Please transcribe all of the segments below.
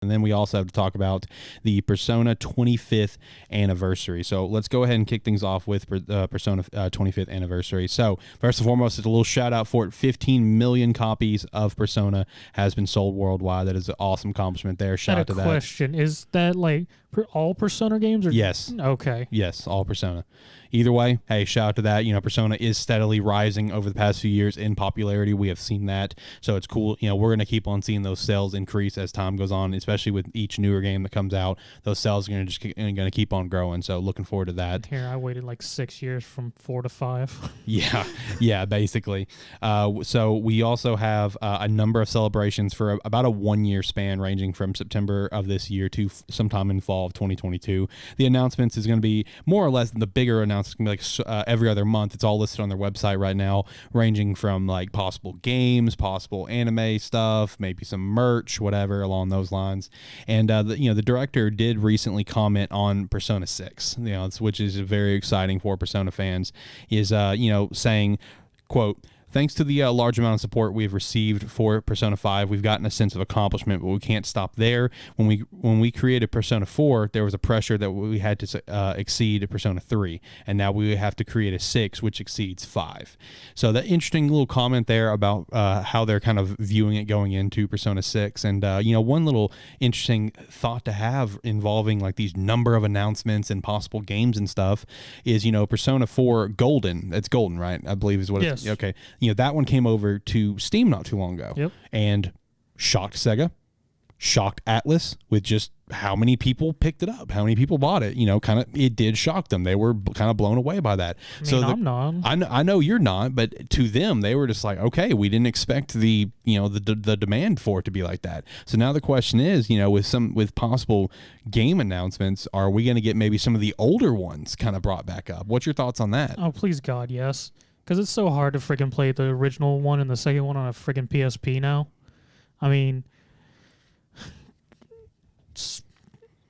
And then we also have to talk about the Persona 25th anniversary. So let's go ahead and kick things off with Persona 25th anniversary. So first and foremost, it's a little shout out for it. 15 million copies of Persona has been sold worldwide. That is an awesome accomplishment there. Shout out to that. Question. Is that like all Persona games? Or Yes. Okay. Yes, all Persona. Either way, hey, shout out to that. Persona is steadily rising over the past few years in popularity. We have seen that. So it's cool. We're going to keep on seeing those sales increase as time goes on, especially with each newer game that comes out. Those sales are going to keep on growing. So looking forward to that. Here, I waited like 6 years from 4 to 5. Yeah, basically. So we also have a number of celebrations for about a 1 year span, ranging from September of this year to sometime in fall of 2022. The announcements is going to be more or less the bigger announcements. It's going to be like every other month. It's all listed on their website right now, ranging from like possible games, possible anime stuff, maybe some merch, whatever along those lines. And the director did recently comment on Persona 6, which is very exciting for Persona fans. Is saying, quote, "Thanks to the large amount of support we have received for Persona 5, we've gotten a sense of accomplishment, but we can't stop there. When we created Persona 4, there was a pressure that we had to exceed Persona 3, and now we have to create a 6, which exceeds 5. So that interesting little comment there about how they're kind of viewing it going into Persona 6. And, one little interesting thought to have involving like these number of announcements and possible games and stuff is, Persona 4 Golden. It's Golden, right? I believe is what yes. it's... Okay. That one came over to Steam not too long ago. Yep. And shocked Sega, shocked Atlas with just how many people picked it up, how many people bought it. It did shock them. They were kind of blown away by that. I'm not. I know you're not, but to them, they were just like, okay, we didn't expect the demand for it to be like that. So now the question is, with possible game announcements, are we going to get maybe some of the older ones kind of brought back up? What's your thoughts on that? Oh, please God, yes. Because it's so hard to friggin' play the original one and the second one on a friggin' PSP now. I mean,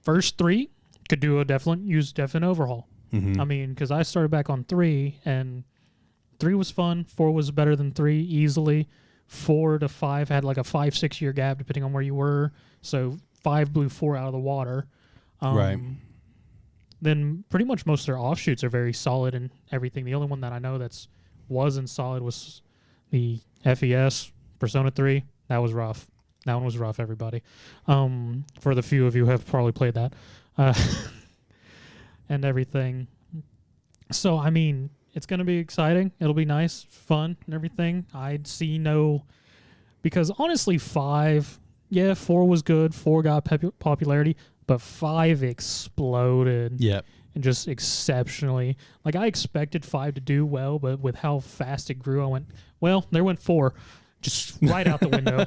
first 3 could do use definite overhaul. Mm-hmm. I mean, because I started back on 3, and 3 was fun. 4 was better than 3 easily. 4 to 5 had like a 5-6 year gap depending on where you were. So 5 blew 4 out of the water. Right. Then pretty much most of their offshoots are very solid and everything. The only one that I know wasn't solid was the FES Persona 3. That was rough. That one was rough, everybody. For the few of you who have probably played that. And everything. So, I mean, it's going to be exciting. It'll be nice, fun, and everything. I'd see because honestly, 4 was good. 4 got popularity, but 5 exploded. Yep. And just exceptionally. Like, I expected 5 to do well, but with how fast it grew, I went, well, there went 4. Just right out the window.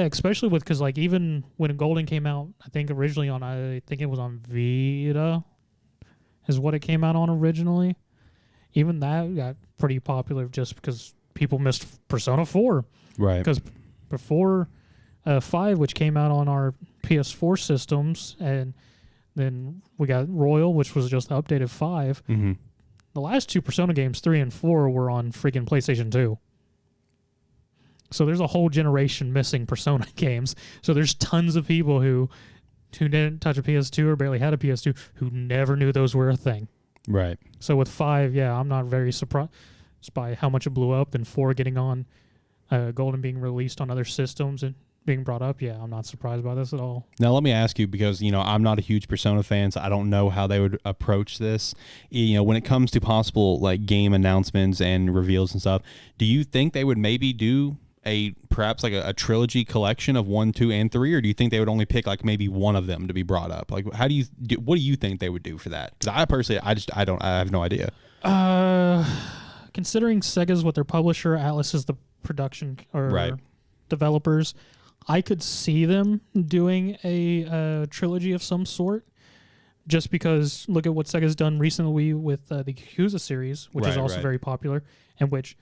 Especially because, like, even when Golden came out, I think originally I think it was on Vita, is what it came out on originally. Even that got pretty popular just because people missed Persona 4. Right. Because before 5, which came out on our PS4 systems, and then we got Royal, which was just the updated 5. Mm-hmm. The last 2 Persona games, 3 and 4, were on freaking PlayStation 2. So there's a whole generation missing Persona games. So there's tons of people who didn't touch a PS2 or barely had a PS2 who never knew those were a thing. Right. So with 5, I'm not very surprised by how much it blew up, and 4 getting on Golden being released on other systems and being brought up. I'm not surprised by this at all. Now, let me ask you, because, I'm not a huge Persona fan, so I don't know how they would approach this. When it comes to possible, like, game announcements and reveals and stuff, do you think they would maybe do perhaps like a trilogy collection of 1, 2, and 3, or do you think they would only pick like maybe one of them to be brought up? Like, what do you think they would do for that? Because I personally, I have no idea. Considering Sega's what their publisher, Atlas is the production or right. developers, I could see them doing a trilogy of some sort. Just because look at what Sega's done recently with the Yakuza series, which is also very popular, and which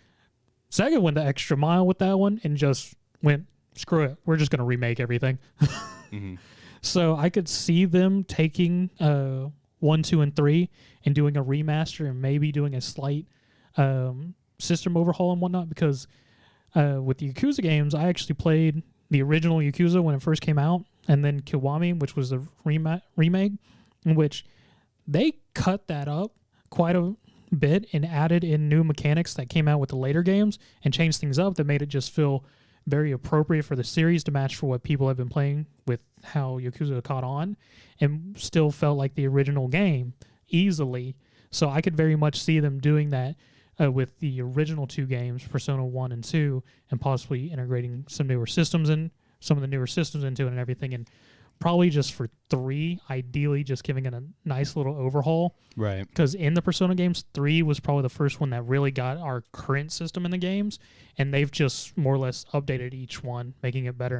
Sega went the extra mile with that one and just went, screw it, we're just going to remake everything. Mm-hmm. So I could see them taking 1, 2, and 3 and doing a remaster and maybe doing a slight system overhaul and whatnot, because with the Yakuza games, I actually played the original Yakuza when it first came out, and then Kiwami, which was the remake, in which they cut that up quite a bit and added in new mechanics that came out with the later games and changed things up that made it just feel very appropriate for the series to match for what people have been playing with how Yakuza caught on, and still felt like the original game easily. So I could very much see them doing that with the original 2 games, Persona 1 and 2, and possibly integrating some of the newer systems into it and everything. And probably just for 3, ideally just giving it a nice little overhaul. Right. Because in the Persona games, 3 was probably the first one that really got our current system in the games, and they've just more or less updated each one, making it better.